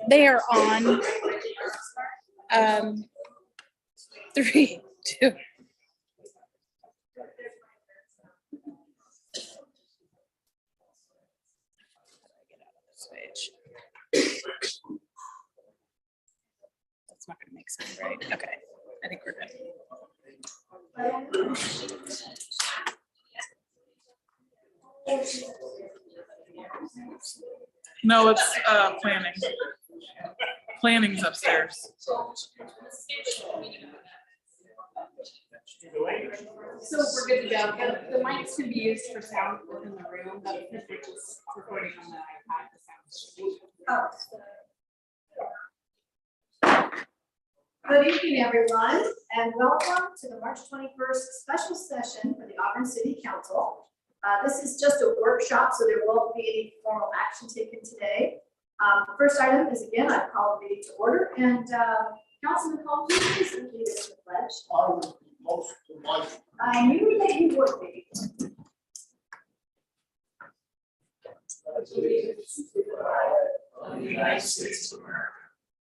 They are on 3, 2. That's not going to make sense, right? Okay, I think we're good. No, it's planning. Planning's upstairs. So we're good to go. The mics can be used for sound within the room, but if we're just recording on the iPad, the sound. Good evening, everyone, and welcome to the March 21st special session for the Auburn City Council. This is just a workshop, so there won't be any formal action taken today. The first item is, again, I call the meeting to order, and Councilman Holmes, please lead us to the pledge. I knew that you would be. Of the United States of America,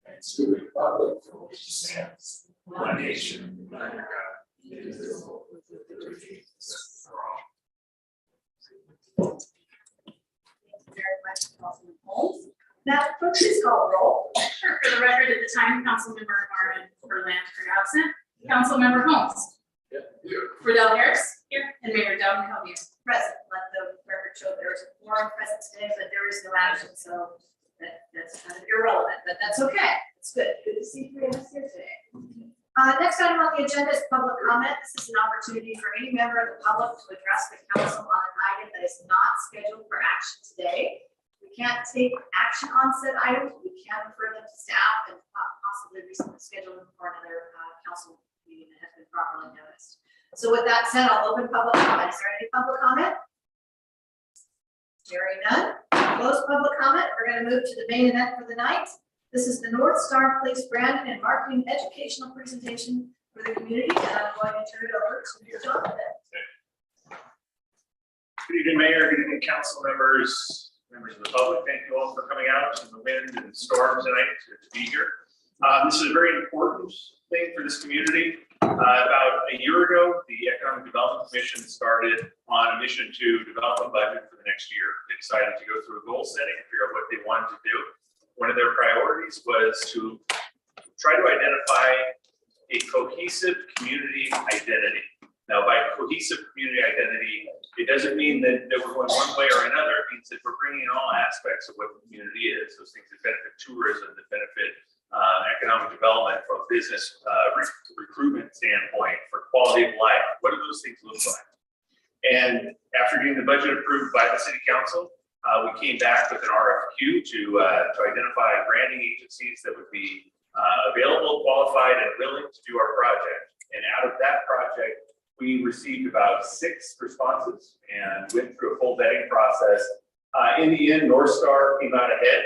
and to the republic for which it stands, one nation, under God, indivisible, with liberty and justice for all. Thank you very much, Councilman Holmes. Now, please call the roll. Sure. For the record, at the time, Councilmember Martin Berlant are absent. Councilmember Holmes. Friedel Harris. Here. And Mayor Dowden Calhoun. Present. Let the record show there is a quorum present today, but there is no action, so that's kind of irrelevant, but that's okay. It's good. Good to see three of us here today. Next item on the agenda is public comment. This is an opportunity for any member of the public to address the council on an item that is not scheduled for action today. We can't take action on said items. We can refer them to staff and possibly reschedule them for another council meeting that has been properly noticed. So with that said, I'll open public comment. Is there any public comment? Hearing none. Close public comment. We're going to move to the main event for the night. This is the North Star Police branding and marketing educational presentation for the community, and I'm going to turn it over to Jonathan. Good evening, Mayor. Good evening, council members, members of the public. Thank you all for coming out in the wind and storm tonight to be here. This is a very important thing for this community. About a year ago, the Economic Development Commission started on a mission to develop a budget for the next year. They decided to go through a goal setting and figure out what they wanted to do. One of their priorities was to try to identify a cohesive community identity. Now, by cohesive community identity, it doesn't mean that we're going one way or another. It means that we're bringing in all aspects of what the community is. Those things that benefit tourism, that benefit economic development from a business recruitment standpoint, for quality of life. What do those things look like? And after getting the budget approved by the city council, we came back with an RFQ to identify branding agencies that would be available, qualified, and willing to do our project. And out of that project, we received about 6 responses and went through a full vetting process. In the end, North Star came out ahead.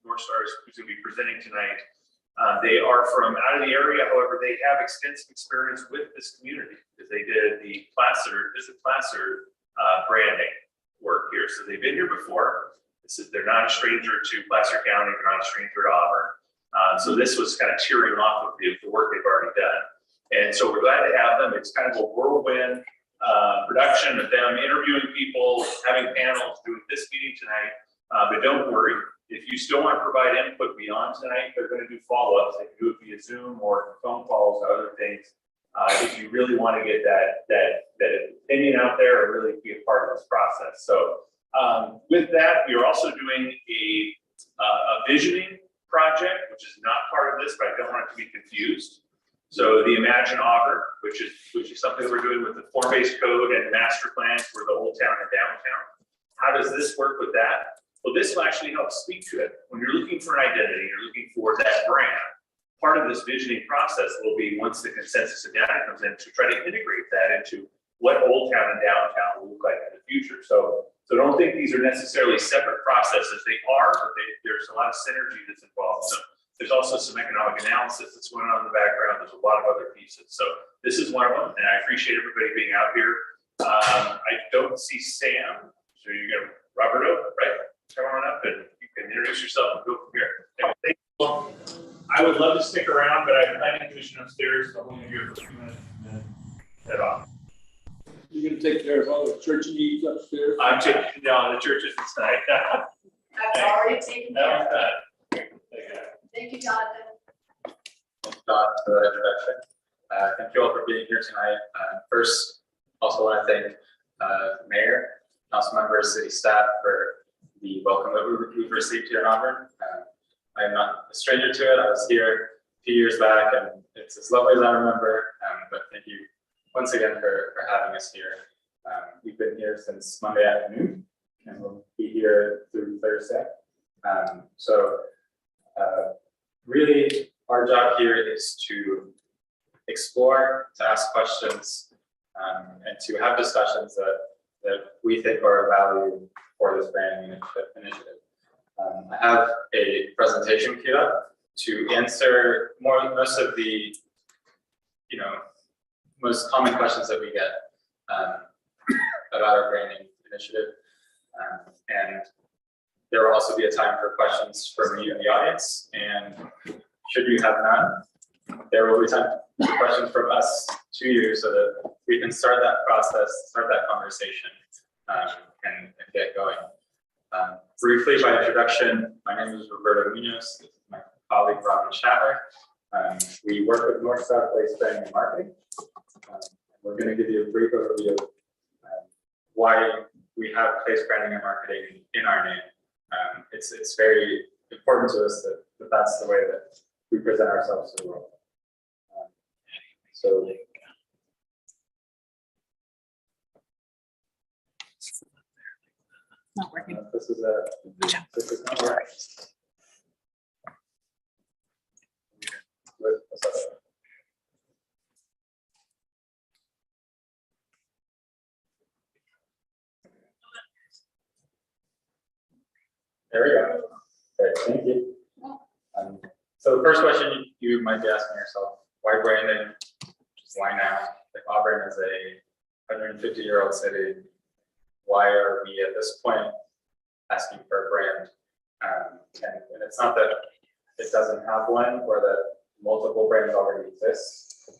North Star is who's going to be presenting tonight. They are from out of the area, however, they have extensive experience with this community because they did the Visit Placer branding work here. So they've been here before. They're not a stranger to Placer County, they're not a stranger to Auburn. So this was kind of tearing off of the work they've already done. And so we're glad to have them. It's kind of a whirlwind production of them interviewing people, having panels, doing this meeting tonight. But don't worry, if you still want to provide input beyond tonight, they're going to do follow-ups. They can do it via Zoom or phone calls or other things. If you really want to get that opinion out there and really be a part of this process. So with that, we are also doing a visioning project, which is not part of this, but I don't want it to be confused. So the Imagine Auburn, which is something that we're doing with the form-based code and master plans for the old town and downtown. How does this work with that? Well, this will actually help speak to it. When you're looking for an identity, you're looking for that brand. Part of this visioning process will be, once the consensus of data comes in, to try to integrate that into what Old Town and Downtown will look like in the future. So don't think these are necessarily separate processes. They are, but there's a lot of synergy that's involved. So there's also some economic analysis that's going on in the background. There's a lot of other pieces. So this is one of them, and I appreciate everybody being out here. I don't see Sam, so you got Roberto, right? Come on up. up and you can introduce yourself and go from here. Anyway, thank you all. I would love to stick around, but I have planning commission upstairs, so I'm only here for a few minutes and then head off. You're gonna take care of all the church needs upstairs? I'm taking down the churches tonight. That's already taken care of. That Thank you, Jonathan. Don, for the introduction. Thank you all for being here tonight. First, also want to thank Mayor, council members, city staff for the welcome that we've received here in Auburn. I am not a stranger to it. I was here a few years back and it's as lovely as I remember. But thank you once again for having us here. We've been here since Monday afternoon and we'll be here through Thursday. Really, our job here is to explore, to ask questions, and to have discussions that we think are of value for this branding initiative. I have a presentation queued up to answer most of the, most common questions that we get about our branding initiative. And there will also be a time for questions from you in the audience, and should you have none, there will be time for questions from us to you so that we can start that process, start that conversation, and get going. Briefly, by introduction, my name is Roberto Munoz. This is my colleague, Robin Schattler. We work with North-South Place Branding and Marketing. We're going to give you a brief overview of why we have place branding and marketing in our name. It's very important to us that that's the way that we present ourselves to the world. Not working. This is not right. There we go. Great, thank you. So the first question you might be asking yourself, why branding? Why now? Like Auburn is a 150-year-old city. Why are we at this point asking for a brand? And it's not that it doesn't have one or that multiple brands already exist.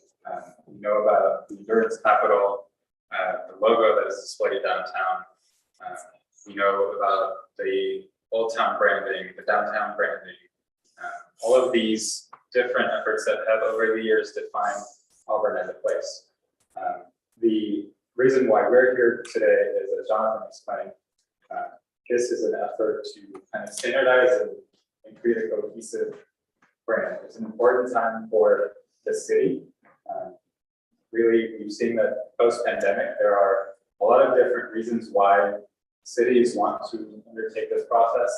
We know about the Endurance Capital, the logo that is displayed downtown. We know about the Old Town branding, the downtown branding, all of these different efforts that have over the years defined Auburn as a place. The reason why we're here today is, as Jonathan explained, this is an effort to kind of standardize and create a cohesive brand. It's an important time for the city. Really, we've seen that post-pandemic, there are a lot of different reasons why cities want to undertake this process.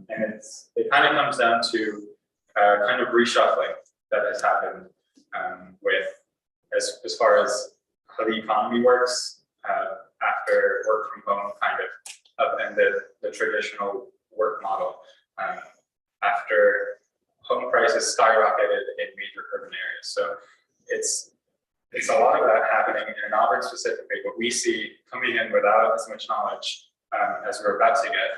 And it kind of comes down to kind of reshuffling that has happened with as far as how the economy works after work from home kind of upended the traditional work model after home prices skyrocketed in major urban areas. So it's a lot of that happening in Auburn specifically, but we see coming in without as much knowledge as we're about to get.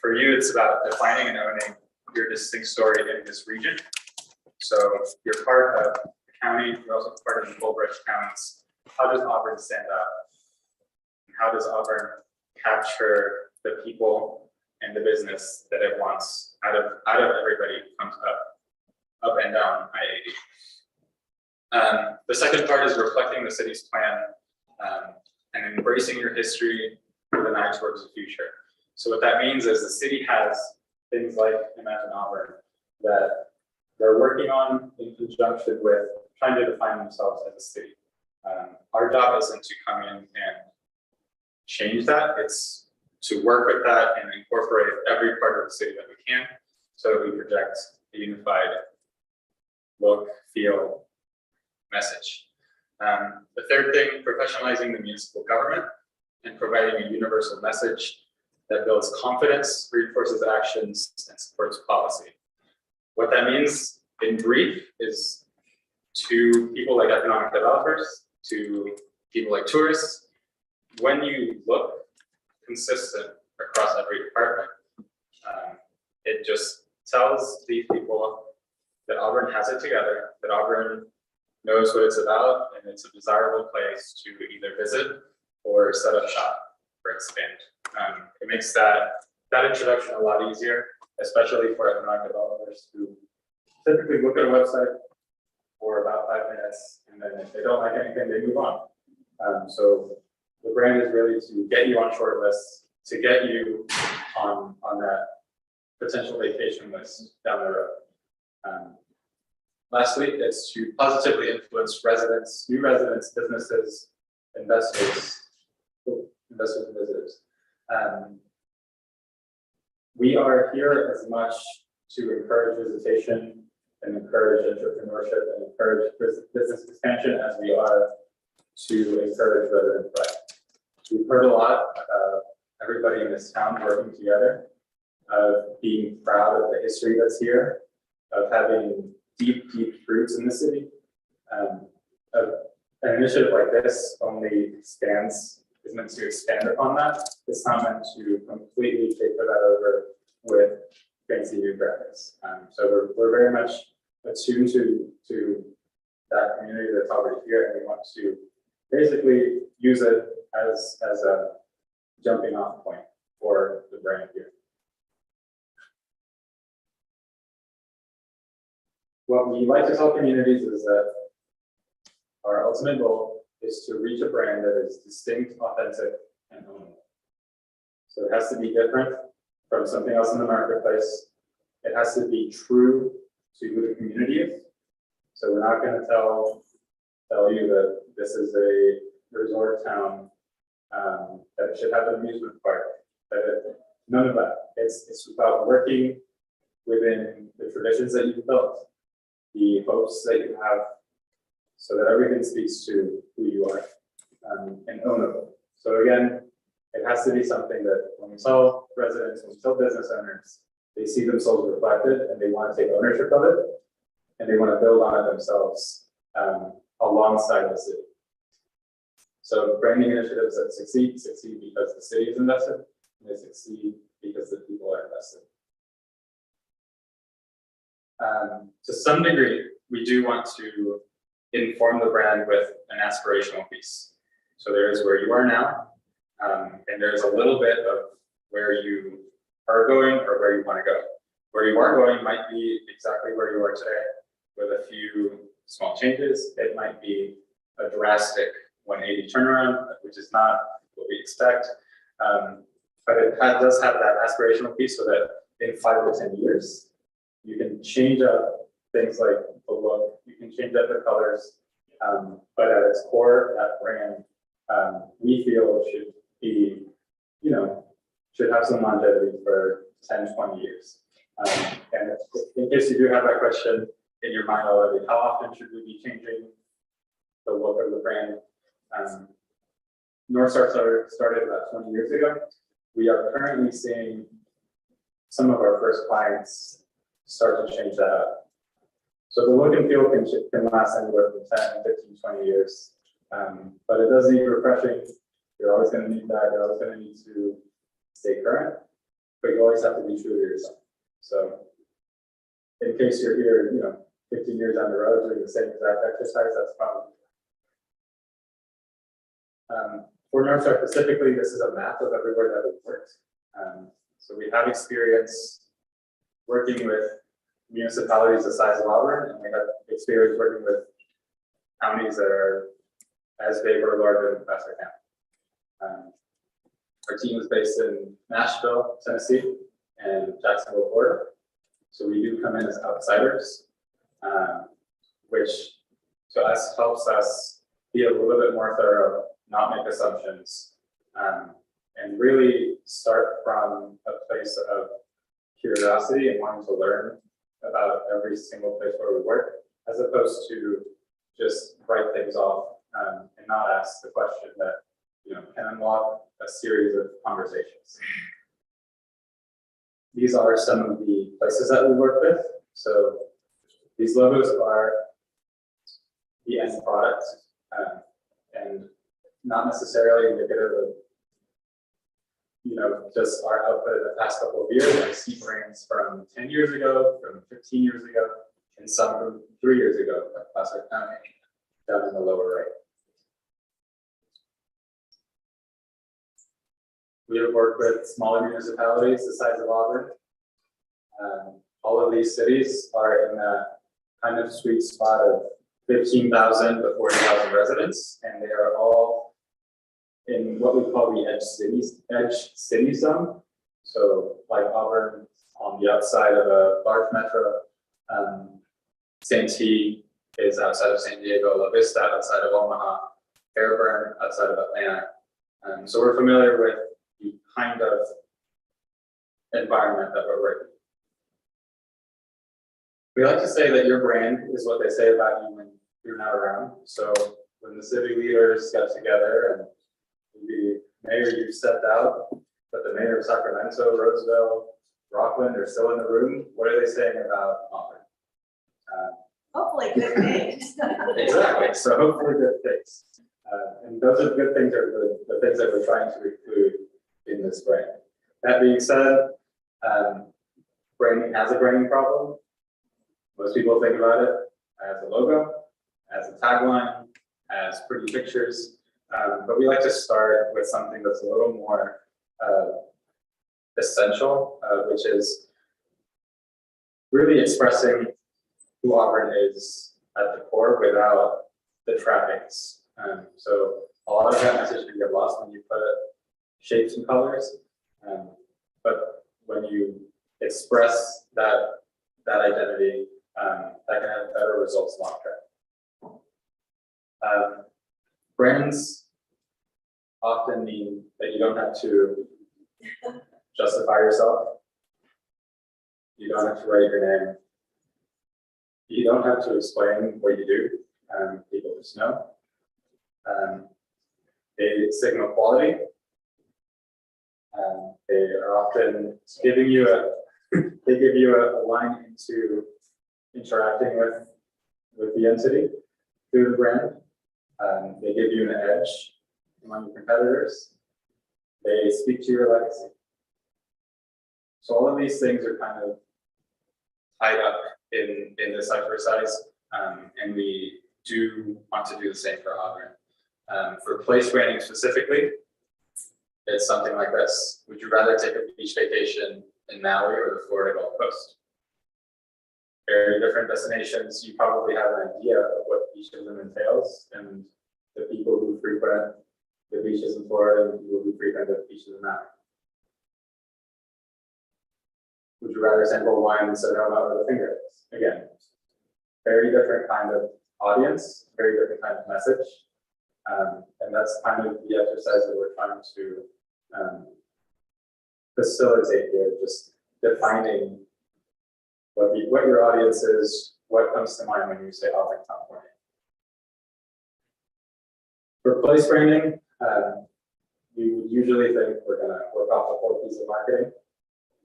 For you, it's about defining and owning your distinct story in this region. So you're part of the county, you're also part of the Bullbridge counties. How does Auburn stand out? How does Auburn capture the people and the business that it wants out of everybody who comes up and down I-80? The second part is reflecting the city's plan and embracing your history with an eye towards the future. So what that means is the city has things like Imagine Auburn that they're working on in conjunction with trying to define themselves as a city. Our job isn't to come in and change that, it's to work with that and incorporate every part of the city that we can so that we project a unified look, feel, message. The third thing, professionalizing the municipal government and providing a universal message that builds confidence, reinforces actions, and supports policy. What that means in brief is to people like economic developers, to people like tourists, when you look consistent across every department, it just tells the people that Auburn has it together, that Auburn knows what it's about, and it's a desirable place to either visit or set up shop or expand. It makes that introduction a lot easier, especially for economic developers who typically look at a website for about 5 minutes, and then if they don't like anything, they move on. So the brand is really to get you on short lists, to get you on that potential vacation list down the road. Lastly, it's to positively influence residents, new residents, businesses, investors and visitors. We are here as much to encourage visitation and encourage entrepreneurship and encourage business expansion as we are to encourage resident pride. We've heard a lot about everybody in this town working together, of being proud of the history that's here, of having deep roots in the city. An initiative like this only is meant to expand upon that. It's not meant to completely take that over with fancy new graphics. So we're very much attuned to that community that's already here, and we want to basically use it as a jumping off point for the brand here. What we like to tell communities is that our ultimate goal is to reach a brand that is distinct, authentic, and ownable. So it has to be different from something else in the marketplace. It has to be true to who the community is. So we're not going to tell you that this is a resort town, that it should have an amusement park, none of that. It's about working within the traditions that you've built, the hopes that you have, so that everything speaks to who you are, and ownable. So again, it has to be something that when we tell residents, when we tell business owners, they see themselves reflected and they want to take ownership of it, and they want to build on it themselves alongside the city. So branding initiatives that succeed because the city is invested, and they succeed because the people are invested. To some degree, we do want to inform the brand with an aspirational piece. So there is where you are now, and there's a little bit of where you are going or where you want to go. Where you are going might be exactly where you are today, with a few small changes. It might be a drastic 180 turnaround, which is not what we expect. But it does have that aspirational piece so that in 5 to 10 years, you can change up things like the look, you can change up the colors, but at its core, that brand, we feel should be, should have some longevity for 10, 20 years. And in case you do have that question in your mind already, how often should we be changing the look of the brand? North Star started about 20 years ago. We are currently seeing some of our first clients start to change that up. So the look and feel can last anywhere from 10, 15, 20 years. But it does need refreshing. You're always going to need that. You're always going to need to stay current, but you always have to be true to yourself. So in case you're here, 15 years down the road doing the same exact exercise, that's probably. For North Star specifically, this is a map of everywhere that we've worked. So we have experience working with municipalities the size of Auburn, and we have experience working with counties that are as big or larger than Placer County. Our team is based in Nashville, Tennessee, and Jacksonville, Florida. So we do come in as outsiders, which to us helps us be a little bit more thorough, not make assumptions, and really start from a place of curiosity and wanting to learn about every single place where we work, as opposed to just write things off and not ask the question that can unlock a series of conversations. These are some of the places that we work with. So these logos are the end product, and not necessarily indicative of just our output in the past couple of years. I see brands from 10 years ago, from 15 years ago, and some from 3 years ago, like Placer County, down in the lower right. We have worked with smaller municipalities the size of Auburn. All of these cities are in that kind of sweet spot of 15,000 to 40,000 residents, and they are all in what we call the edge city zone. So like Auburn on the outside of a large metro, Santee is outside of San Diego, La Vista outside of Omaha, Fairburn outside of Atlanta. So we're familiar with the kind of environment that we're working. We like to say that your brand is what they say about you when you're not around. So when the city leaders got together and the mayor, you stepped out, but the mayor of Sacramento, Roseville, Rockland are still in the room, what are they saying about Auburn? Hopefully good things. Exactly, so hopefully good things. And those are good things, are the things that we're trying to include in this brand. That being said, branding has a branding problem. Most people think about it as a logo, as a tagline, as pretty pictures, but we like to start with something that's a little more essential, which is really expressing who Auburn is at the core without the trappings. So a lot of that message can get lost when you put shapes and colors, but when you express that identity, that can have better results long term. Brands often mean that you don't have to justify yourself. You don't have to write your name. You don't have to explain what you do. People just know. They signal quality. They are often giving you they give you a line into interacting with the entity through the brand. They give you an edge among your competitors. They speak to your legacy. So all of these things are kind of tied up in this exercise, and we do want to do the same for Auburn. For place branding specifically, it's something like this. Would you rather take a beach vacation in Maui or the Florida Gulf Coast? Very different destinations. You probably have an idea of what each of them entails, and the people who frequent the beaches in Florida and the people who frequent the beaches in Maui. Would you rather sample wine and Sonoma or the Finger Lakes? Again, very different kind of audience, very different kind of message. And that's kind of the exercise that we're trying to facilitate here, just defining what your audience is, what comes to mind when you say Auburn, California. For place branding, you would usually think we're gonna work off the 4 P's of marketing: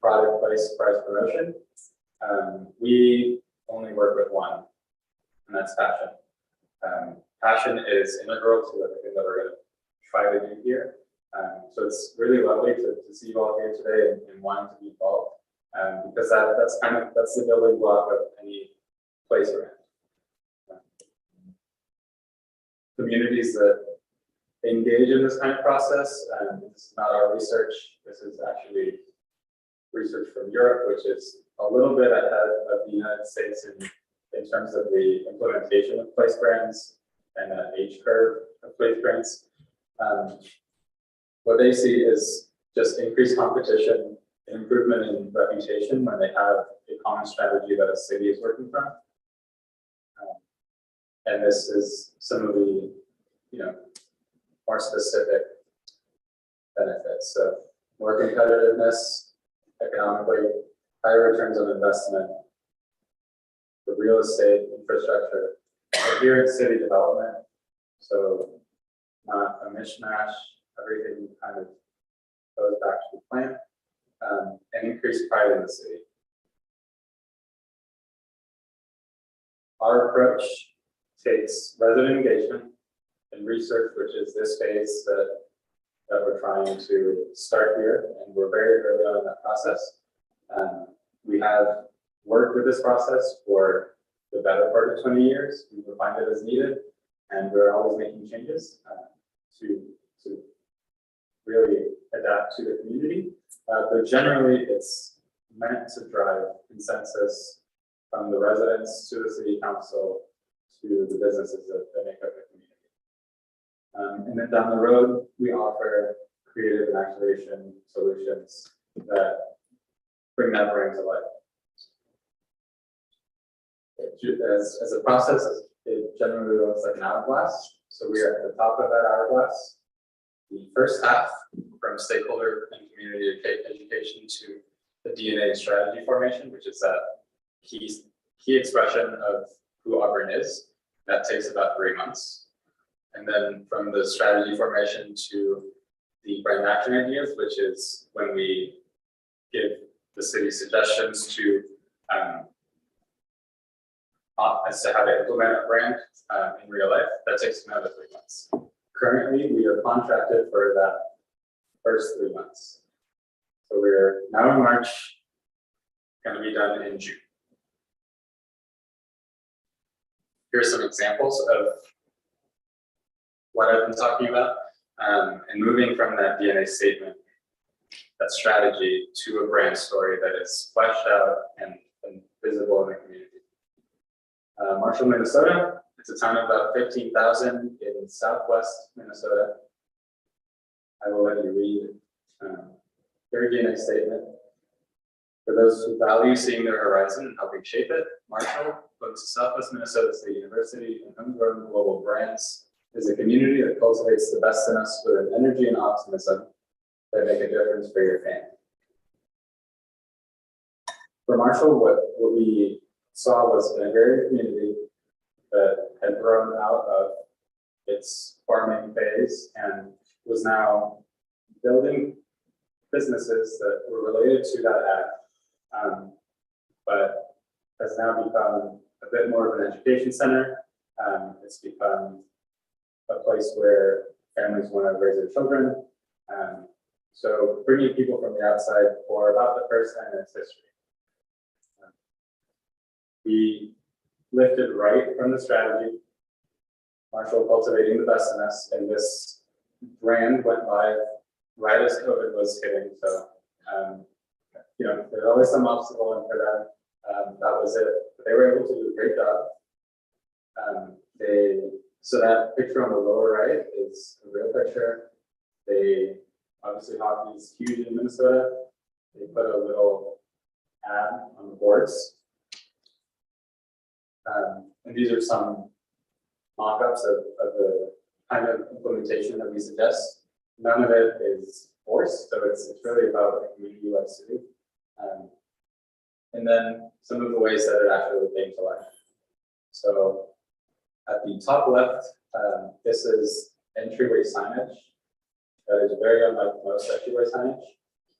product, place, price, promotion. We only work with one, and that's passion. Passion is integral to everything that we're gonna try to do here. So it's really lovely to see you all here today and wanting to be involved, because that's the building block of any place brand. Communities that engage in this kind of process, and this is not our research, this is actually research from Europe, which is a little bit ahead of the United States in terms of the implementation of place brands and an age curve of place brands. What they see is just increased competition, improvement in reputation when they have a common strategy that a city is working from. And this is some of the, more specific benefits. So more competitiveness economically, higher returns on investment, the real estate infrastructure, coherent city development. So not a mishmash, everything kind of goes back to the plan, and increased pride in the city. Our approach takes resident engagement and research, which is this phase that that we're trying to start here, and we're very early on in that process. We have worked with this process for the better part of 20 years. We refined it as needed, and we're always making changes to really adapt to the community. But generally, it's meant to drive consensus from the residents to the city council to the businesses that make up the community. And then down the road, we offer creative and activation solutions that bring that brand to life. As a process, it generally looks like an hourglass. So we are at the top of that hourglass. The first half, from stakeholder and community education to the DNA strategy formation, which is that key expression of who Auburn is, that takes about 3 months. And then from the strategy formation to the brand action ideas, which is when we give the city suggestions to as to how to implement a brand in real life, that takes another 3 months. Currently, we are contracted for that first 3 months. So we're now in March, going to be done in June. Here's some examples of what I've been talking about, and moving from that DNA statement, that strategy, to a brand story that is fleshed out and visible in the community. Marshall, Minnesota. It's a town of about 15,000 in southwest Minnesota. I will let you read their DNA statement. For those who value seeing their horizon and helping shape it, Marshall, close to Southwest Minnesota State University and homegrown global brands, is a community that cultivates the best in us with an energy and optimism that make a difference for your family. For Marshall, what we saw was an agrarian community that had grown out of its farming phase and was now building businesses that were related to that ag, but has now become a bit more of an education center. It's become a place where families want to raise their children. So bringing people from the outside for about the first time in its history. We lifted right from the strategy, Marshall cultivating the best in us, and this brand went live right as COVID was hitting. So, there's always some obstacle, and for them, that was it. But they were able to do a great job. So that picture on the lower right is a real picture. Obviously hockey is huge in Minnesota. They put a little ad on the boards. And these are some mock-ups of the kind of implementation that we suggest. None of it is forced, so it's really about what the community likes to do. And then some of the ways that it actually came to life. So at the top left, this is entryway signage. That is very unlike most entryway signage.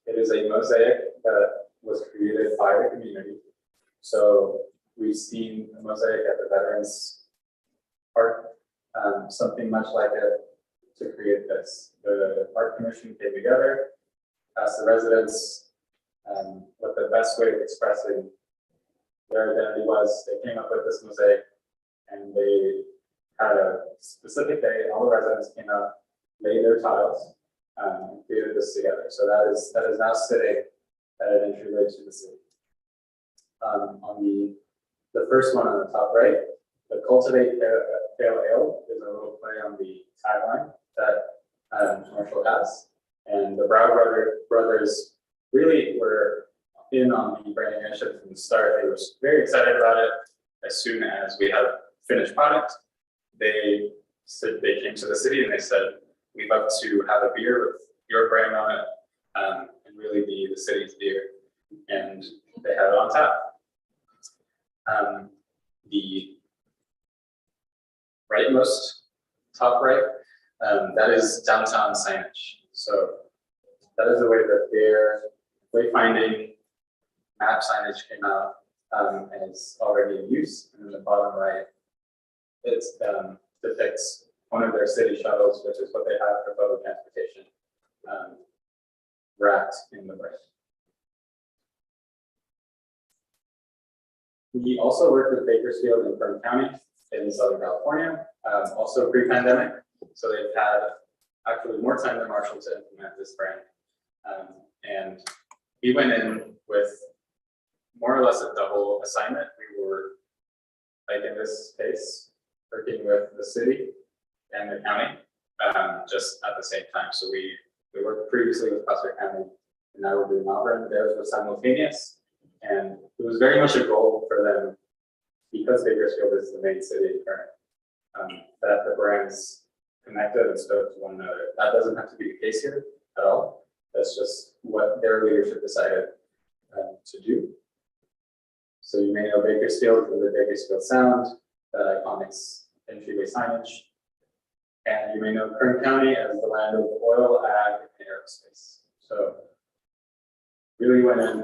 It is a mosaic that was created by the community. So we've seen a mosaic at the Veterans Park, something much like it to create this. The Park Commission came together, asked the residents what the best way of expressing their identity was. They came up with this mosaic, and they had a specific day. All the residents came out, laid their tiles, and created this together. So that is now sitting at an entryway to the city. On the first one on the top right, the Cultivate Pale Ale is a little play on the tagline that Marshall has. And the Brow brothers really were in on the branding initiative from the start. They were very excited about it. As soon as we had a finished product, they came to the city and they said, we'd love to have a beer with your brand on it, and really be the city's beer. And they had it on tap. The rightmost, top right, that is downtown signage. So that is the way that their wayfinding map signage came out, and is already in use. And then the bottom right, it depicts one of their city shuttles, which is what they have for public transportation. wrapped in the brick. We also work with Bakersfield in Kern County in Southern California, also pre-pandemic. So they've had actually more time than Marshall to implement this brand. And we went in with more or less a double assignment. We were like in this space, working with the city and the county, just at the same time. So we worked previously with Custer County, and now we're doing Auburn. Theirs was simultaneous. And it was very much a goal for them, because Bakersfield is the main city in Kern, that the brands connected and spoke to one another. That doesn't have to be the case here at all. That's just what their leadership decided to do. So you may know Bakersfield for the Bakersfield Sound, that iconic entryway signage. And you may know Kern County as the land of oil, ag, and aerospace. So really went in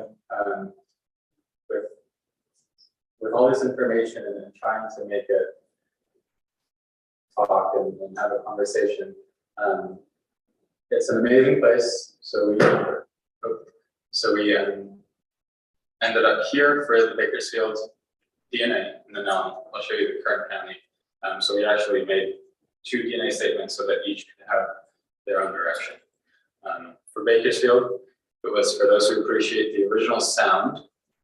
with all this information and trying to make it talk and have a conversation. It's an amazing place. So we ended up here for the Bakersfield DNA, and then I'll show you the Kern County. So we actually made 2 DNA statements so that each could have their own direction. For Bakersfield, it was for those who appreciate the original sound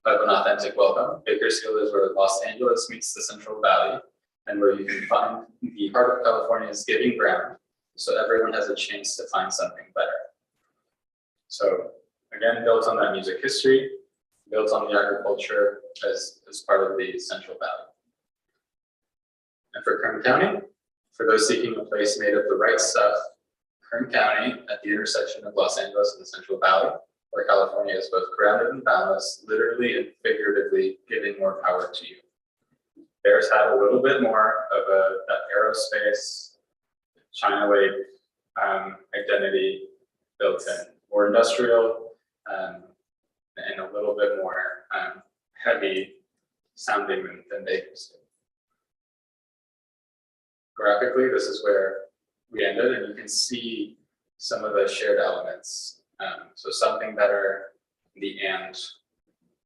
of an authentic welcome. Bakersfield is where Los Angeles meets the Central Valley, and where you can find the heart of California's giving ground, so everyone has a chance to find something better. So again, built on that music history, built on the agriculture as part of the Central Valley. And for Kern County, for those seeking a place made of the right stuff, Kern County at the intersection of Los Angeles and the Central Valley, where California is both grounded and boundless, literally and figuratively giving more power to you. Theirs had a little bit more of that aerospace, China Lake identity built in, more industrial, and a little bit more heavy sounding than Bakersfield. Graphically, this is where we ended, and you can see some of the shared elements. So something better, the and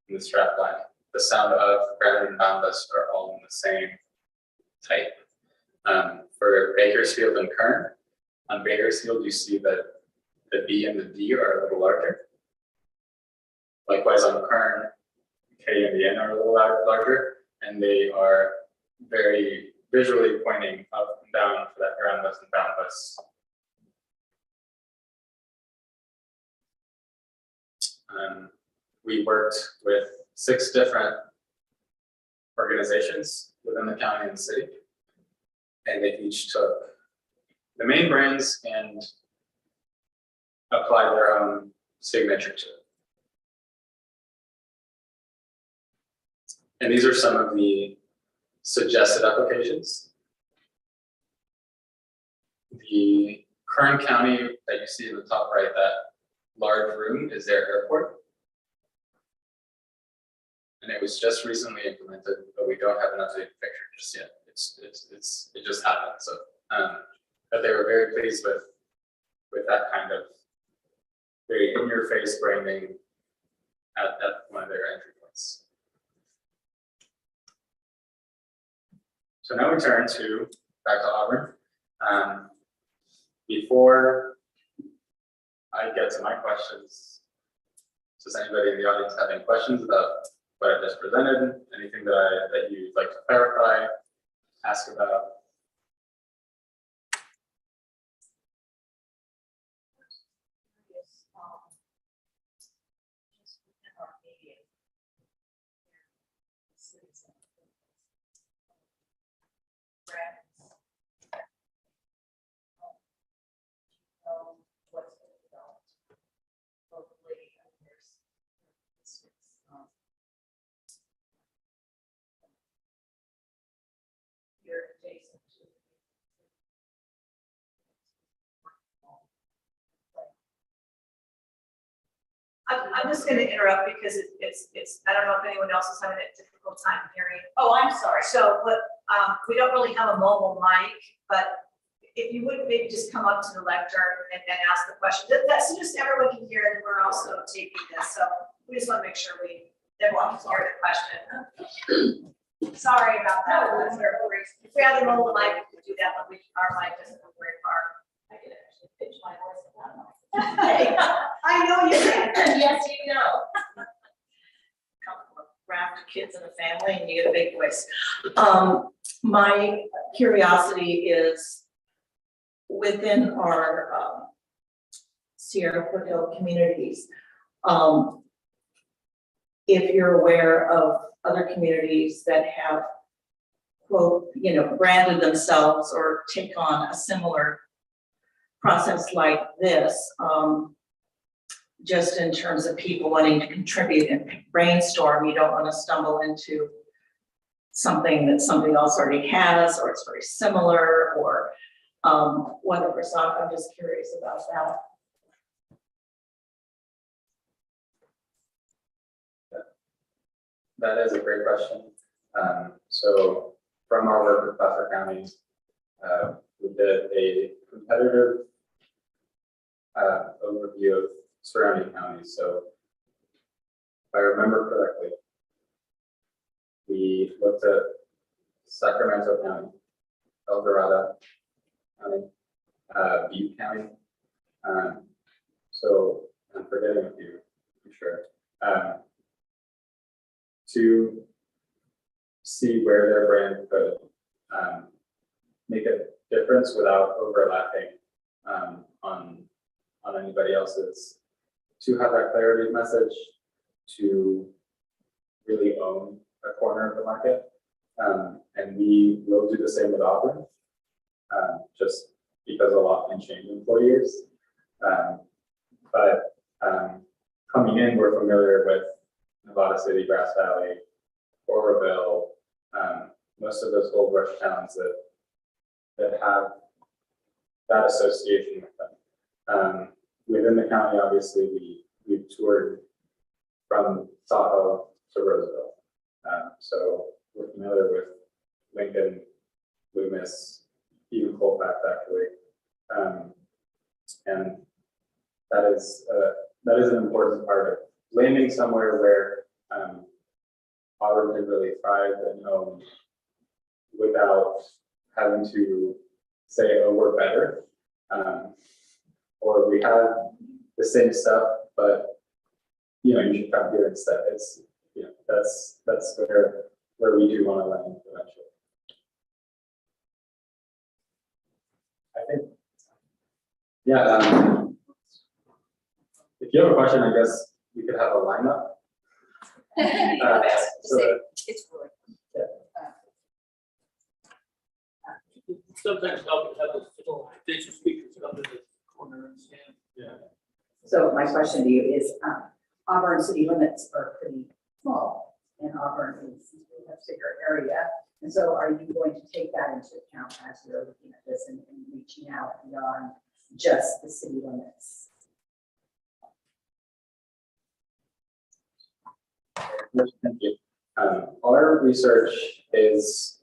in the strap line. The sound of, grounded and boundless are all in the same type. For Bakersfield and Kern, on Bakersfield, you see that the B and the D are a little larger. Likewise on Kern, K and the N are a little larger, and they are very visually pointing up and down for that groundless and boundless. We worked with 6 different organizations within the county and the city, and they each took the main brands and applied their own signature to it. And these are some of the suggested applications. The Kern County that you see in the top right, that large room, is their airport. And it was just recently implemented, but we don't have an updated picture just yet. It just happened. So, but they were very pleased with that kind of very in-your-face branding at one of their entry points. So now we turn back to Auburn. Before I get to my questions, does anybody in the audience have any questions about what I just presented? Anything that you'd like to clarify, ask about? I'm just gonna interrupt because it's, I don't know if anyone else is having a difficult time hearing. Oh, I'm sorry. So what, we don't really have a mobile mic, but if you would maybe just come up to the lectern and ask the question, that's just everyone can hear, and we're also taking this, so we just want to make sure everyone can hear the question. Sorry about that. If we had an old mic, we could do that, but our mic doesn't go very far. I can actually pitch my voice without knowing. I know you can. Yes, you know. Come from a raft of kids and a family and you get a big voice. My curiosity is within our Sierra Foothill communities. If you're aware of other communities that have, quote, branded themselves or take on a similar process like this, just in terms of people wanting to contribute and brainstorm, you don't want to stumble into something that somebody else already has, or it's very similar, or whatever. So I'm just curious about that. That is a great question. So from our work with Placer County, we did a competitive overview of surrounding counties. So if I remember correctly, we looked at Sacramento County, El Dorado County, Butte County. So I'm forgetting a few, I'm sure. To see where their brand could make a difference without overlapping on anybody else's, to have that clarity of message, to really own a corner of the market. And we will do the same with Auburn, just because a lot can change in 4 years. But coming in, we're familiar with Nevada City, Grass Valley, Oroville, most of those gold rush towns that have that association with them. Within the county, obviously, we've toured from Tahoe to Roseville. So we're familiar with Lincoln, Loomis, even Colfax, actually. And that is an important part of landing somewhere where Auburn can really thrive and own without having to say, oh, we're better. Or we have the same stuff, but you should come here instead. It's that's where we do want to land eventually. I think, yeah. If you have a question, I guess we could have a lineup. It's really. Sometimes help to have those little potential speakers come to the corner and stand. Yeah. So my question to you is, Auburn city limits are pretty small, and Auburn is a bigger area. And so are you going to take that into account as you're looking at this and reaching out beyond just the city limits? Thank you. Our research is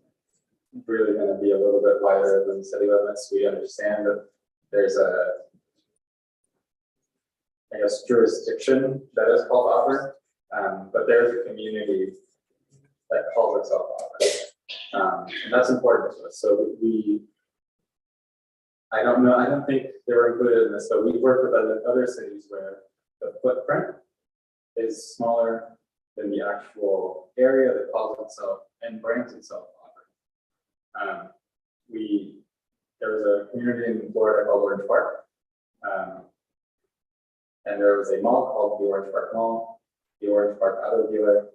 really going to be a little bit wider than city limits. We understand that there's I guess, jurisdiction that is called Auburn, but there's a community that calls itself Auburn, and that's important to us. So I don't think they were included in this, but we've worked with other cities where the footprint is smaller than the actual area that calls itself and brands itself Auburn. There was a community in Florida called Orange Park, and there was a mall called the Orange Park Mall, the Orange Park Auto Dealer,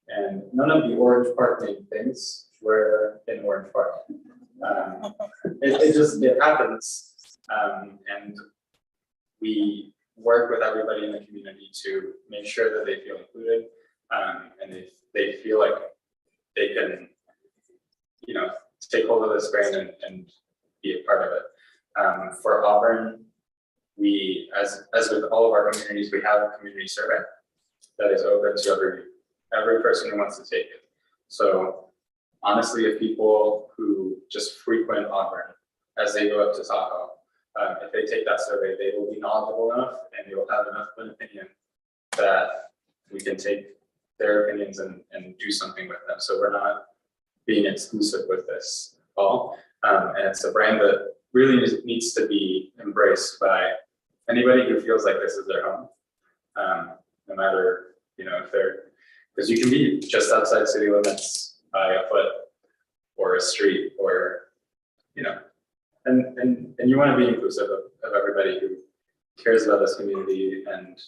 and none of the Orange Park named things were in Orange Park. It happens, and we work with everybody in the community to make sure that they feel included, and they feel like they can, take hold of this brand and be a part of it. For Auburn, we, as with all of our communities, we have a community survey that is open to every person who wants to take it. So honestly, if people who just frequent Auburn as they go up to Tahoe. If they take that survey, they will be knowledgeable enough and they will have enough of an opinion that we can take their opinions and do something with them. So we're not being exclusive with this at all. And it's a brand that really needs to be embraced by anybody who feels like this is their home. No matter, if they're, because you can be just outside city limits by a foot or a street or, and you want to be inclusive of everybody who cares about this community and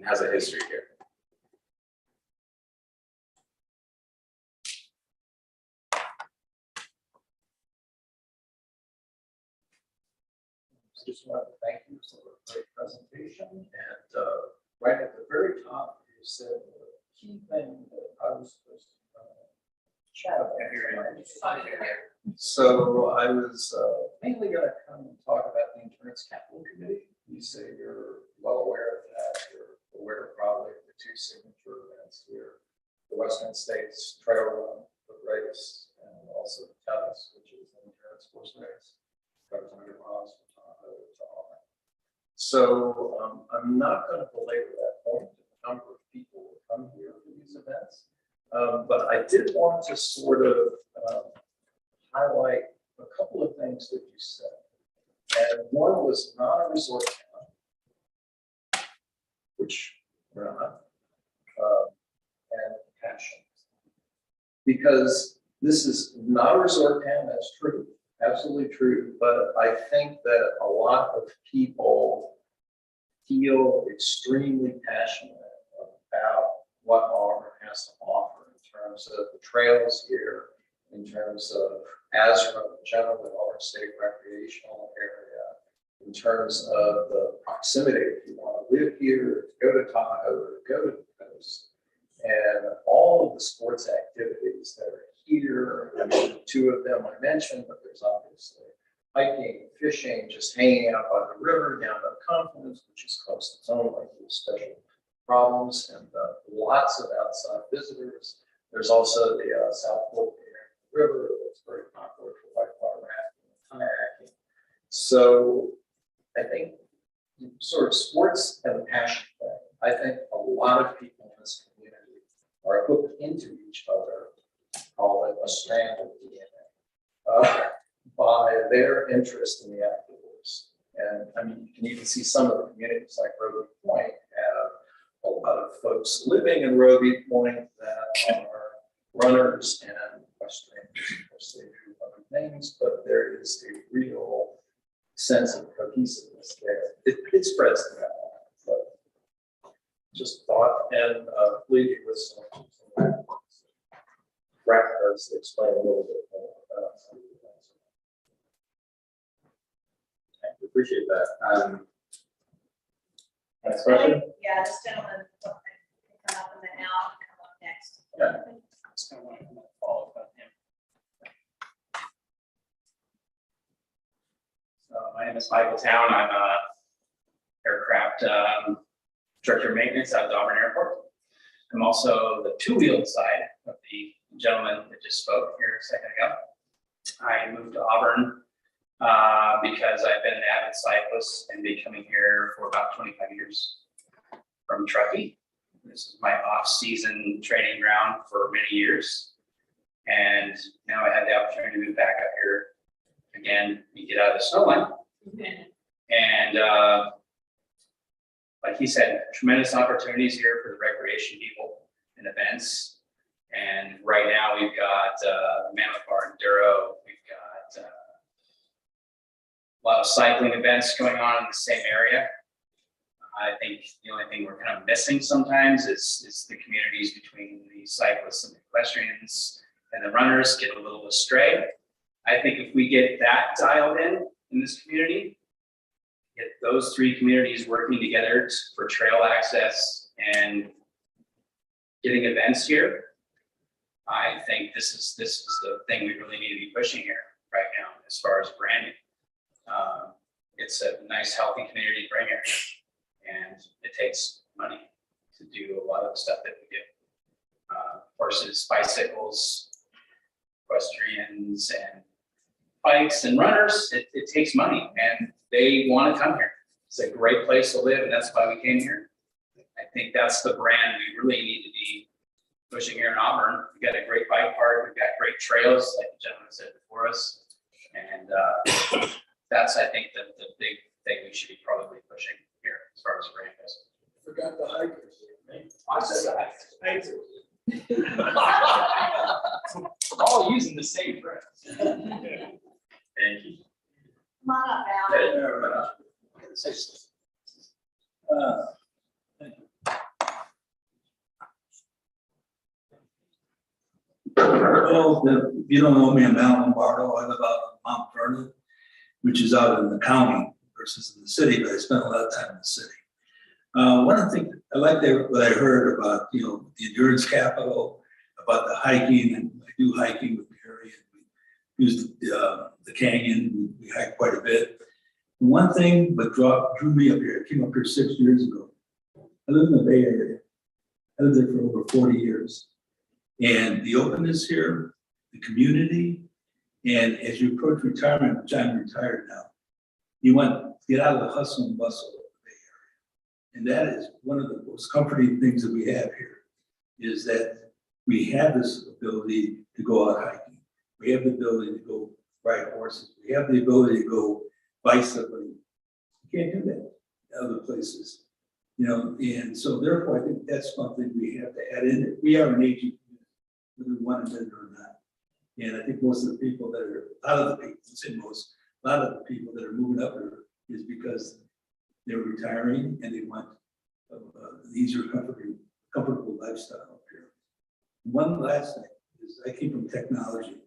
has a history here. Just want to thank you for a great presentation, and right at the very top, you said the key thing that I was supposed to chat about. So I was mainly going to come and talk about the Insurance Capital Committee. You say you're well aware of that. You're aware probably of the two signature events here, the Western States Trail Run, the race, and also the tennis, which is an endurance horse race. Covers 100 miles from Tahoe to Auburn. So I'm not going to belabor that point. The number of people who come here for these events, but I did want to sort of highlight a couple of things that you said. And one was not a resort town, which we're not, and passion. Because this is not a resort town, that's true, absolutely true. But I think that a lot of people feel extremely passionate about what Auburn has to offer in terms of the trails here, in terms of ASRA, the General Auburn State Recreational Area, in terms of the proximity, if you want to live here, to go to Tahoe, or go to the coast, and all of the sports activities that are here. I mean, two of them I mentioned, but there's obviously hiking, fishing, just hanging out by the river down by the Confluence, which has caused its own like special problems, and lots of outside visitors. There's also the South Fork River that's very popular for whitewater rafting and kayaking. So I think sort of sports and the passion thing, I think a lot of people in this community are hooked into each other, call it a strand of DNA, by their interest in the outdoors. And I mean, you can even see some of the communities like Robie Point have a lot of folks living in Robie Point that are runners and equestrians. Of course, they do other things, but there is a real sense of cohesiveness there. It spreads to that, but just thought and leave you with some records to explain a little bit more about some of the things. I appreciate that. Next question? Yeah, this gentleman can come up and then Al can come up next. Yeah. Just kind of want to follow up on him. So my name is Michael Town. I'm a aircraft director of maintenance at the Auburn Airport. I'm also the two-wheeled side of the gentleman that just spoke here a second ago. I moved to Auburn because I've been an avid cyclist and been coming here for about 25 years from Truckee. This is my off-season training ground for many years. And now I have the opportunity to move back up here again and get out of the snow line. And like he said, tremendous opportunities here for the recreation people and events. And right now we've got Mammoth Bar Enduro. We've got a lot of cycling events going on in the same area. I think the only thing we're kind of missing sometimes is the communities between the cyclists and the equestrians and the runners get a little astray. I think if we get that dialed in this community, get those three communities working together for trail access and getting events here, I think this is the thing we really need to be pushing here right now as far as branding. It's a nice, healthy community to bring here, and it takes money to do a lot of the stuff that we do. Horses, bicycles, equestrians, and bikes and runners, it takes money and they want to come here. It's a great place to live and that's why we came here. I think that's the brand we really need to be pushing here in Auburn. We've got a great bike park, we've got great trails, like the gentleman said before us. And that's, I think, the big thing we should be probably pushing here as far as brand goes. Forgot the hikers. I said We're all using the same brand. Thank you. Come on up, Val. Well, if you don't know me, I'm Al Lombardo. I live out in Mount Vernon, which is out in the county versus in the city, but I spent a lot of time in the city. One of the things I like what I heard about, the endurance capital, about the hiking, and I do hiking with Mary, and we use the canyon, we hike quite a bit. One thing that drew me up here, I came up here 6 years ago. I live in the Bay Area. I lived there for over 40 years. And the openness here, the community, and as you approach retirement, which I'm retired now, you want to get out of the hustle and bustle of the Bay Area. And that is one of the most comforting things that we have here, is that we have this ability to go out hiking. We have the ability to go ride horses. We have the ability to go bicycling. You can't do that in other places, and so therefore I think that's something we have to add in. We are an aging community, whether we want to admit it or not. And I think most of the people that are, a lot of the people that are moving up here is because they're retiring and they want an easier, comfortable lifestyle up here. One last thing is I came from technology.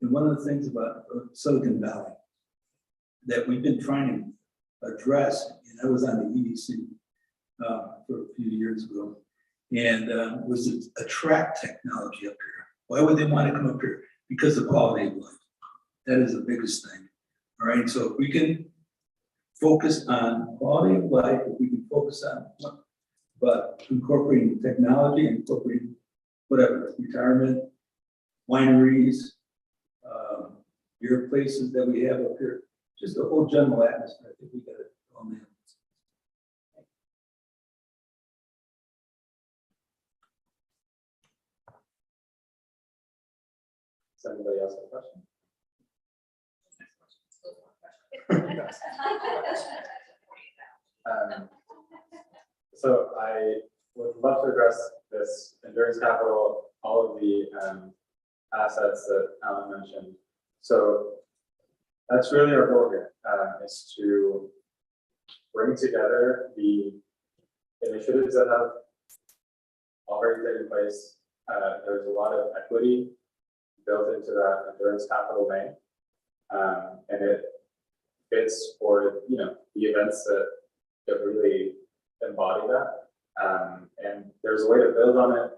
And one of the things about Silicon Valley that we've been trying to address, and I was on the EDC for a few years ago, and was to attract technology up here. Why would they want to come up here? Because of quality of life. That is the biggest thing. All right, so if we can focus on quality of life, if we can focus on but incorporating technology, incorporating whatever, retirement, wineries, beer places that we have up here, just the whole general atmosphere. I think we got it on there. Does anybody else have a question? So I would love to address this endurance capital, all of the assets that Alan mentioned. So that's really our goal here, is to bring together the initiatives that have already taken place. There's a lot of equity built into that endurance capital vein, and it fits for the events that really embody that. And there's a way to build on it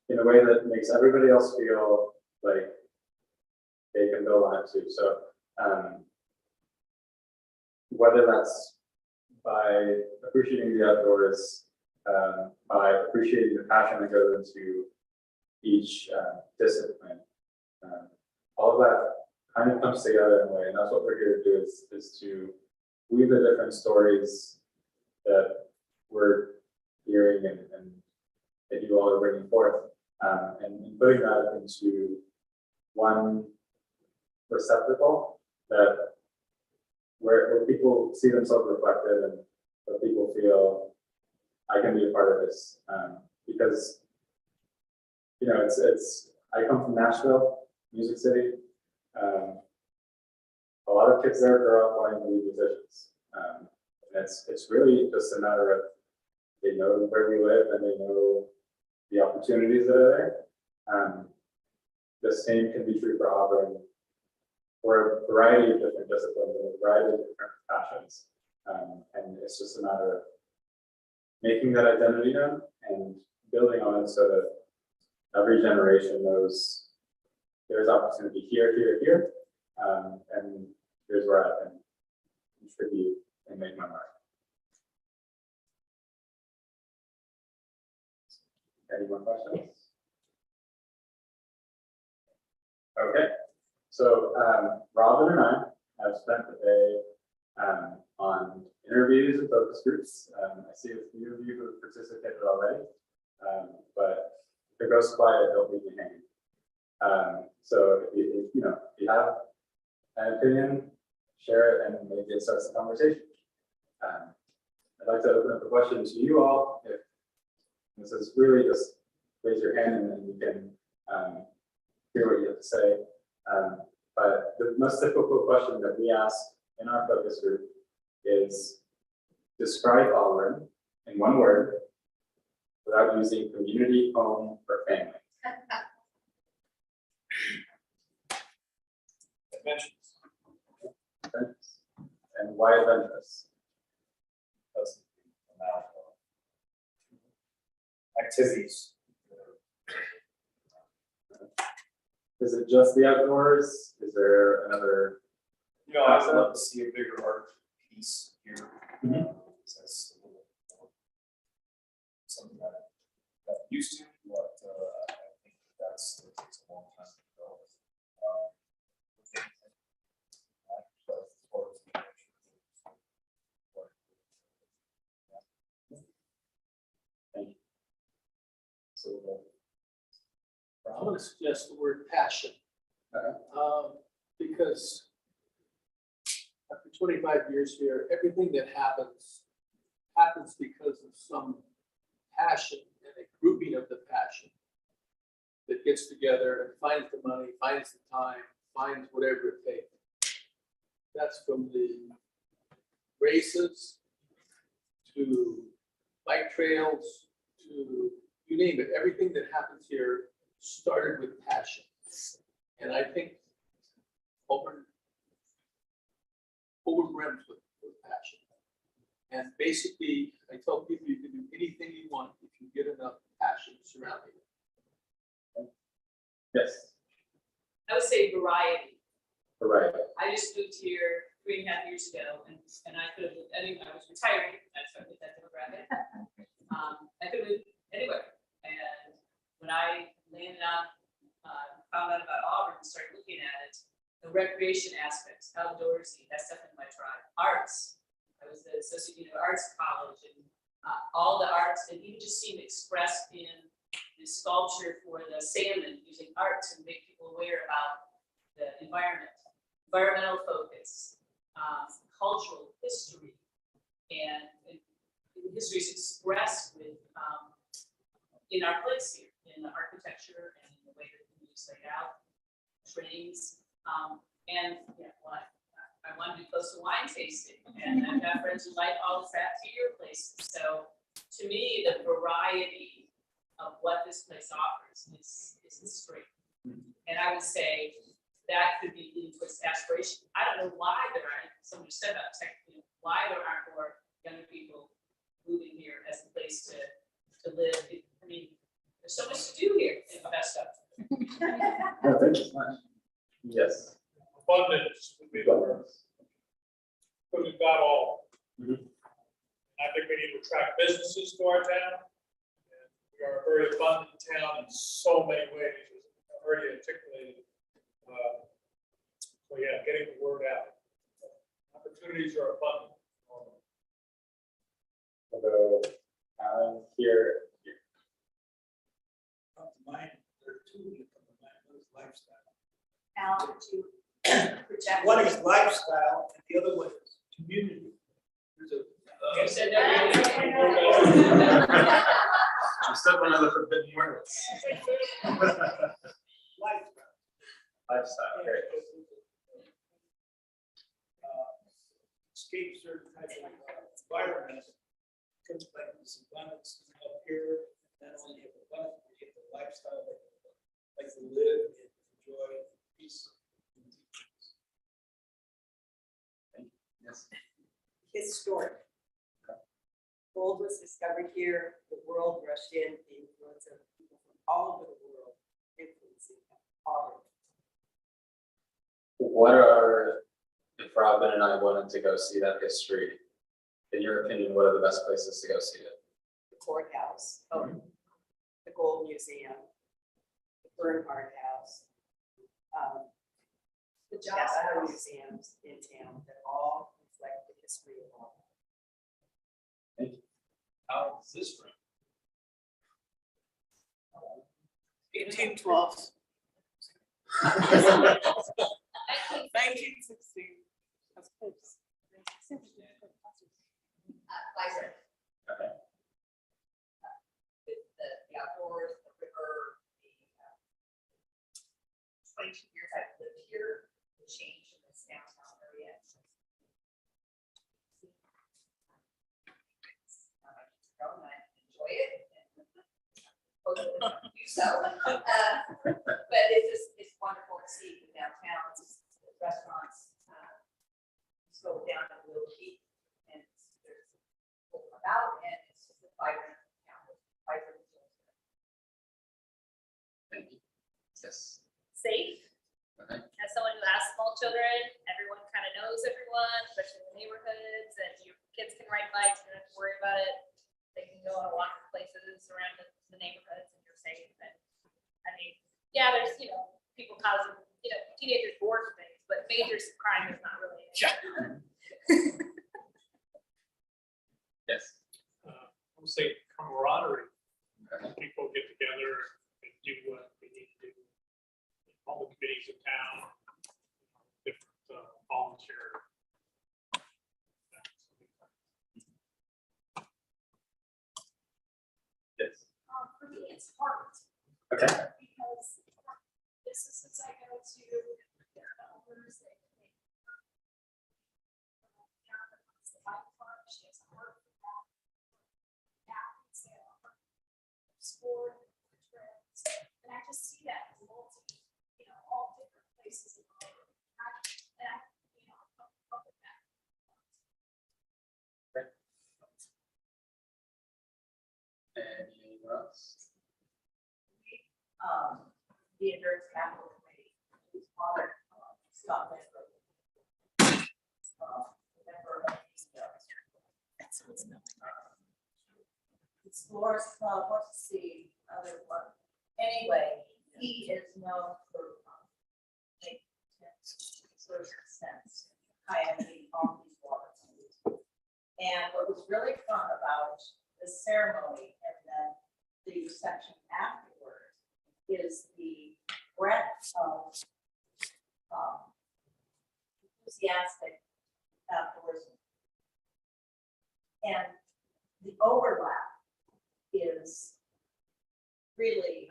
in a way that makes everybody else feel like they can build on it too. So whether that's by appreciating the outdoors, by appreciating the passion that goes into each discipline, all of that kind of comes together in a way, and that's what we're here to do, is to weave the different stories that we're hearing and that you all are bringing forth, and putting that into one receptacle that where people see themselves reflected and where people feel I can be a part of this, because it's I come from Nashville, Music City. A lot of kids there grow up wanting to be musicians, and it's really just a matter of they know where we live and they know the opportunities that are there. The same can be true for Auburn, for a variety of different disciplines and a variety of different passions, and it's just a matter of making that identity known and building on it so that every generation knows there's opportunity here, and here's where I can contribute and make my mark. Any more questions? Okay, So, Robin and I have spent the day, on interviews and focus groups. I see a few of you who have participated already. But if it goes quiet, don't leave me hanging. So if you have an opinion, share it and maybe it starts a conversation. I'd like to open up the question to you all. If this is really just raise your hand and then you can hear what you have to say. But the most difficult question that we ask in our focus group is describe Auburn in one word without using community, home, or family. Adventures. And why adventures? That's the amount of activities. Is it just the outdoors? Is there another? I would love to see a bigger art piece here. Mhm. That's a little more something that I'm used to, but I think that takes a long time to develop. So, I'm gonna suggest the word passion. Because after 25 years here, everything that happens because of some passion and a grouping of the passion that gets together and finds the money, finds the time, finds whatever it takes. That's from the races to bike trails to you name it. Everything that happens here started with passion. And I think overwhelmed with passion. And basically, I tell people you can do anything you want if you get enough passion surrounding it. yes, I would say variety. right. I just moved here 3.5 years ago and I could have, I was retired, that's what that demographic. I could have moved anywhere. And when I landed on, found out about Auburn and started looking at it, the recreation aspects, outdoorsy, that's definitely my tribe. Arts, I was the Associate of Arts College and all the arts, and even just seeing expressed in the sculpture for the salmon, using art to make people aware about the environment, environmental focus, cultural history, and history is expressed with in our place here, in the architecture and in the way that the community's laid out, trains. And yeah, well, I want to be close to wine tasting, and I've got friends who like all the craftier places. So to me, the variety of what this place offers is the strength. And I would say that could be leading towards aspiration. I don't know why there aren't, someone just said about technically, why there aren't more younger people moving here as a place to live. I mean, there's so much to do here in Augusta. No, thank you so much. Yes. Abundance would be the word. Because we've got all. Mhm. I think we need to attract businesses to our town. And we are a very abundant town in so many ways, as I've already articulated. So yeah, getting the word out. Opportunities are abundant. Although, here. Mine, there are two that come to mind. One is lifestyle. Al, would you project? One is lifestyle and the other one is community. There's a. You said that. You said one of the forbidden words. Lifestyle. Lifestyle, great. Escape certain type of environment. Comes like this abundance up here, not only have abundance, but you have the lifestyle that you like to live and enjoy peace. Yes. Historic. Gold was discovered here, the world rushed in, the influence of people from all over the world influencing Auburn. What are, if Robin and I wanted to go see that history, in your opinion, what are the best places to go see it? The courthouse, the Gold Museum, the Bernhardt House, The Got jobs. other museums in town that all reflect the history of Auburn. How is this room? 1812. 1916. That's close. Pfizer. Okay. With the outdoors, the river, the 22 years I've lived here, the change in this downtown area. Go and I enjoy it. Hopefully do so. But it's wonderful to see the downtown, the restaurants, just go down a little bit and there's people about and it's just a vibrant town, vibrant. Thank you. Yes. Safe. Okay. As someone who has small children, everyone kind of knows everyone, especially in the neighborhoods, and your kids can ride bikes, you don't have to worry about it. They can go on a lot of places around the neighborhoods and you're safe. And I mean, yeah, there's, people causing, teenagers bored things, but major crime is not really. Yes. I would say camaraderie. Okay. People get together and do what we need to do. All the committees in town, different volunteer. Yes. For me, it's hard. Okay. Because businesses I go to, their owners, they make. The bike park, she has a heart for that. Athletes, they offer sport, trips, and I just see that in all different places in the world. And I, I'm up with that. Anyone else? The Endurance Capital Committee, who's honored, Scott Lindbergh. Member of the Explorers Club, what's the other one? Anyway, he is known for making sort of sense, kayaking on these waters. And what was really fun about the ceremony and then the reception afterward is the breadth of enthusiastic outdoorsmen. And the overlap is really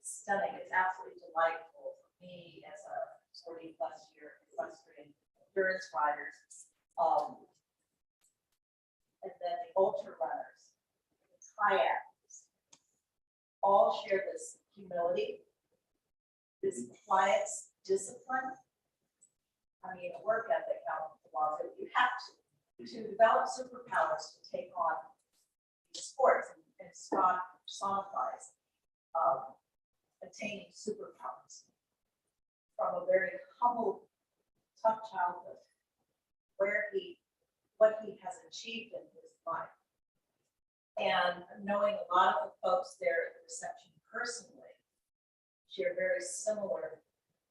stunning. It's absolutely delightful for me as a 40+ year equestrian endurance rider. And then the ultra runners, the kayakers, all share this humility, this quiet discipline. I mean, a work ethic out of the wazoo. You have to develop superpowers to take on sports, and Scott personifies attaining superpowers from a very humble, tough childhood, what he has achieved in his life. And knowing a lot of the folks there at the reception personally share very similar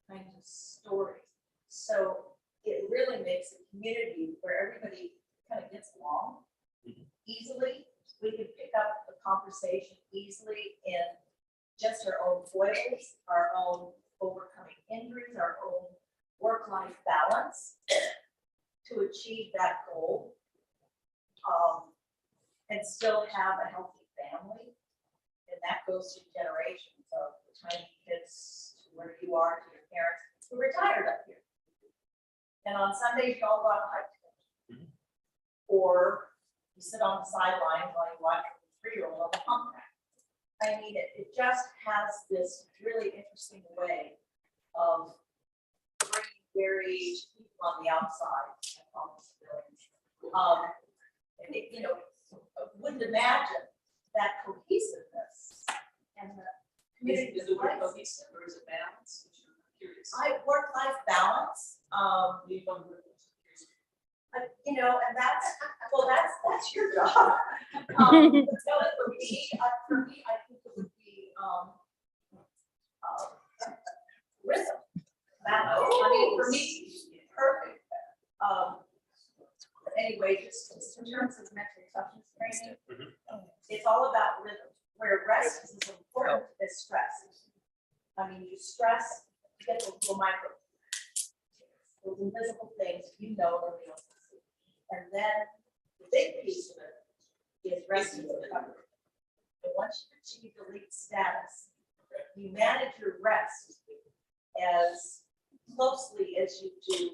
kinds of stories. So it really makes a community where everybody kind of gets along easily. We can pick up the conversation easily in just our own foibles, our own overcoming injuries, our own work-life balance to achieve that goal. And still have a healthy family. And that goes through generations of the tiny kids to where you are, to your parents who retired up here. And on Sundays, you all go out and hike together. Or you sit on the sidelines while you watch a 3-year-old on the humpback. I mean, it just has this really interesting way of bringing very people on the outside and on the civilians. And it, wouldn't imagine that cohesiveness and the community. Is the word cohesive or is it balance? Which I'm curious. Work-life balance, and that's your job. No, for me, I think it would be rhythm. I mean, for me, perfect. Anyway, just in terms of mental toughness training, it's all about rhythm, where rest is as important as stress. I mean, you stress, you get those little micro, those invisible things, you know, nobody else can see. And then the big piece of it is rest and recovery. And once you achieve elite status, you manage your rest as closely as you do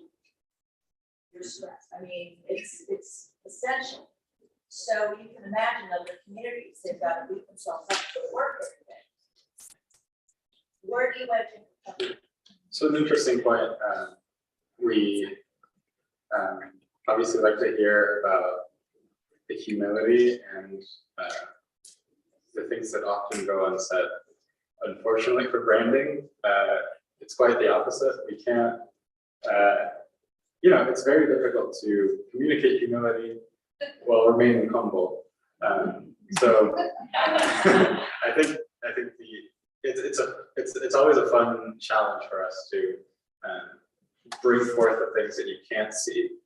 your stress. I mean, it's essential. So you can imagine other communities, they've got to beat themselves up for work every day. Where do you want to? So an interesting point, we obviously like to hear about the humility and the things that often go unsaid. Unfortunately for branding, it's quite the opposite. We can't, it's very difficult to communicate humility while remaining humble. So I think it's always a fun challenge for us to bring forth the things that you can't see,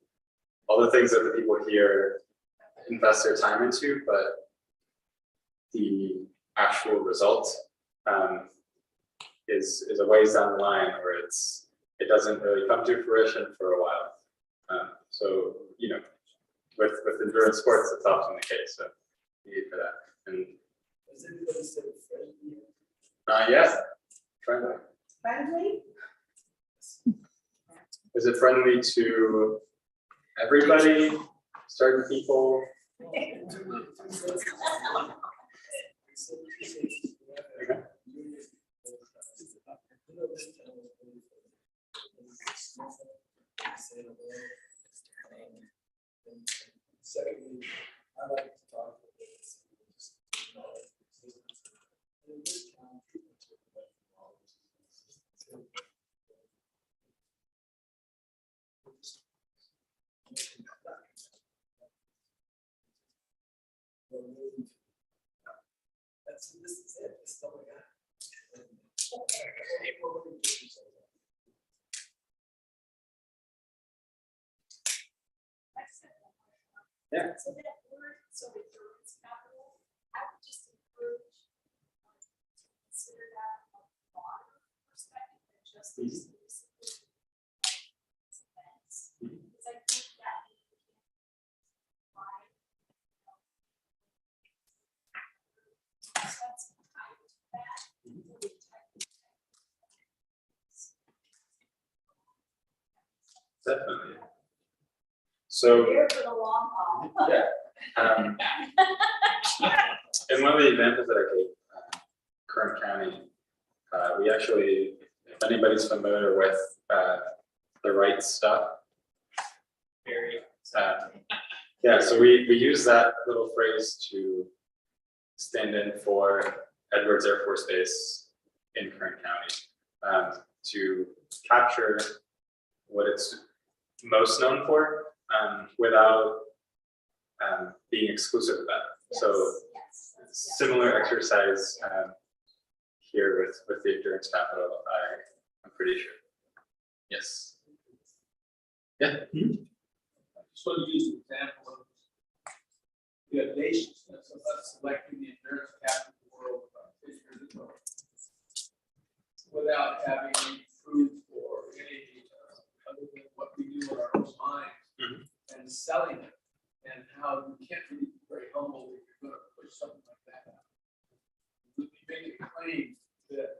all the things that the people here invest their time into, but the actual result is a ways down the line, where it doesn't really come to fruition for a while. So with endurance sports, it's often the case. So need for that. And yes, friendly. Friendly? Is it friendly to everybody, certain people? Okay. Secondly, I like to talk about this. This is it. This is all I got. Yeah. So that word, so endurance capital, I would just encourage to consider that from a broader perspective than just these specific events. Because I think that we can apply, that's kind of that. Definitely. So. Here for the long haul. Yeah. In one of the advantages that I gave Kern County, we actually, if anybody's familiar with the right stuff. Yeah, so we use that little phrase to stand in for Edwards Air Force Base in Kern County, to capture what it's most known for, without being exclusive of that. So similar exercise here with the endurance capital, I'm pretty sure. Yes. Yeah. I just want to use an example of the audaciousness of us selecting the endurance capital of the world about 10 years ago, without having any proof or any other than what we do in our own minds, and selling it, and how you can't really be very humble if you're going to push something like that out. We make a claim that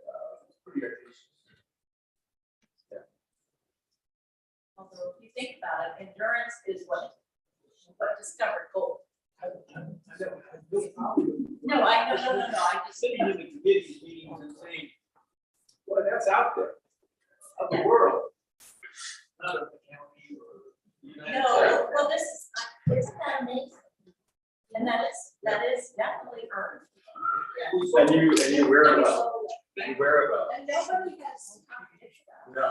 is pretty audacious. Although if you think about it, endurance is what discovered gold. No, I just. Sitting in the committee meetings and saying, well, that's out there, of the world, not of the county or the United States. No, well, this is, isn't that amazing? And that is definitely earned. And you wear it well. You wear it well. And nobody has competition. No.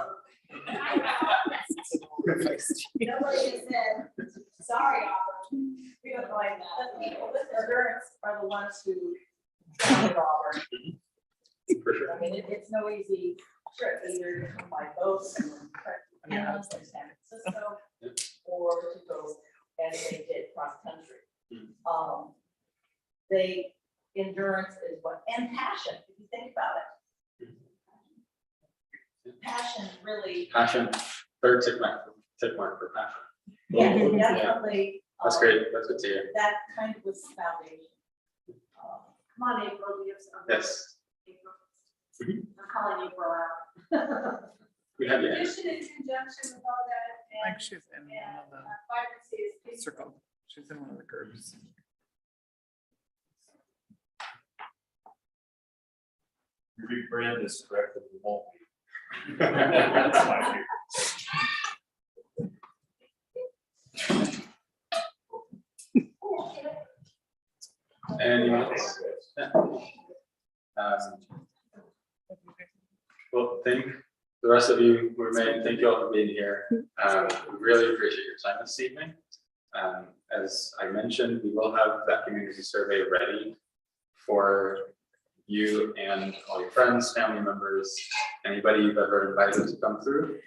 Nobody has said, sorry, Auburn, we don't like that. The people with endurance are the ones who founded Auburn. For sure. I mean, it's no easy trip either to come by boat. Panama, San Francisco, or to go as they did cross-country. They, endurance is what, and passion, if you think about it. Passion really, Passion, third tick mark for passion. yeah, Yeah. definitely. That's great, that's good to hear. That kind of was the foundation. Come on, April, you have some. Yes, April. Mhm. I'm calling April out. we have you. Addition in conjunction with all that, I and, think she's in and one of vibrancy is the peaceful. circle. She's in one of the groups. Rebrand this correctly, we won't be. That's my view. Anyone else? Yeah. Well, thank the rest of you who remain, thank you all for being here. We really appreciate your time this evening. As I mentioned, we will have that community survey ready for you and all your friends, family members, anybody you've ever invited to come through.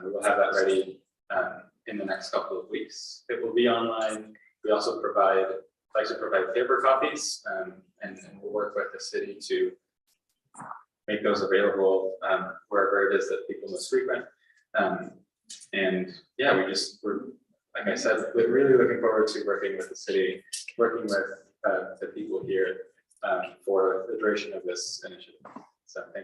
We will have that ready in the next couple of weeks. It will be online. We also like to provide paper copies, and we'll work with the city to make those available wherever it is that people most frequent. And yeah, we're, like I said, we're really looking forward to working with the city, working with the people here for the duration of this initiative. So thank you.